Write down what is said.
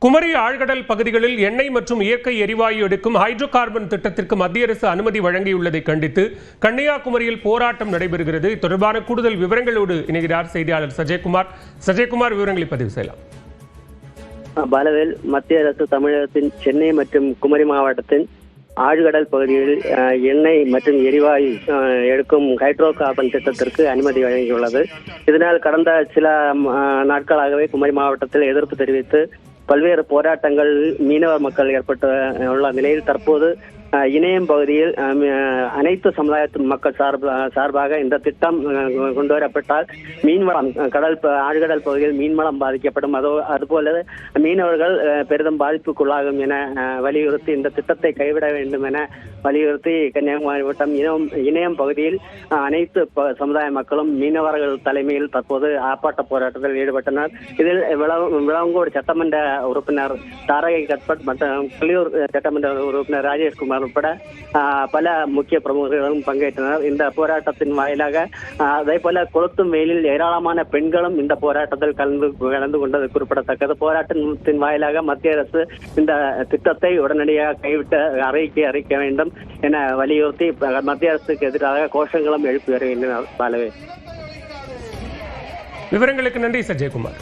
குமரி ஆழ்கடல் பகுதிகளில் எண்ணெய் மற்றும் இயற்கை எரிவாயு எடுக்கும் ஹைட்ரோ கார்பன் திட்டத்திற்கு மத்திய அரசு அனுமதி வழங்கியுள்ளதை கண்டித்து கன்னியாகுமரியில் போராட்டம் நடைபெறுகிறது. தொடர்பான கூடுதல் விவரங்களோடு இணைகிறார் செய்தியாளர் சஜயகுமார். சஜயகுமார், விவரங்களை பதிவு செய்யலாம். பாலவேல், மத்திய அரசு தமிழகத்தின் சென்னை மற்றும் குமரி மாவட்டத்தின் ஆழ்கடல் பகுதியில் எண்ணெய் மற்றும் எரிவாயு எடுக்கும் ஹைட்ரோ கார்பன் திட்டத்திற்கு அனுமதி வழங்கியுள்ளது. இதனால் கடந்த சில நாட்களாகவே குமரி மாவட்டத்தில் எதிர்ப்பு தெரிவித்து பல்வேறு போராட்டங்கள் மீனவ மக்கள் ஏற்பட்டு உள்ள நிலையில் தற்போது இணையம் பகுதியில் அனைத்து சமுதாயத்து மக்கள் சார்பாக இந்த திட்டம் கொண்டு வரப்பட்டால் மீன்வளம் ஆழ்கடல் பகுதியில் மீன்வளம் பாதிக்கப்படும், அதுபோல மீனவர்கள் பெரிதும் பாதிப்புக்குள்ளாகும் என வலியுறுத்தி இந்த திட்டத்தை கைவிட வேண்டும் என வலியுறுத்தி கன்னியாகுமரி மாவட்டம் இணையம் பகுதியில் அனைத்து சமுதாய மக்களும் மீனவர்கள் தலைமையில் தற்போது ஆர்ப்பாட்ட போராட்டத்தில் ஈடுபட்டனர். இதில் விளவங்கோடு சட்டமன்ற உறுப்பினர் தாரகை கட்பட் மற்றும் கிளியூர் சட்டமன்ற உறுப்பினர் ராஜேஷ்குமார் உட்பட பல முக்கிய பிரமுகர்களும் பங்கேற்றனர். இந்த போராட்டத்தின் வாயிலாக அதே போல கொளுத்தும் வெயிலில் ஏராளமான பெண்களும் இந்த போராட்டத்தில் கலந்து கொண்டது குறிப்பிடத்தக்கது. போராட்டத்தின் வாயிலாக மத்திய அரசு இந்த திட்டத்தை உடனடியாக கைவிட்டு அறிக்க வேண்டும் என வலியுறுத்தி மத்திய அரசுக்கு எதிராக கோஷங்களும் எழுப்பி வருகின்றனர். பாலவே, விவரங்களுக்கு நன்றி சஜயகுமார்.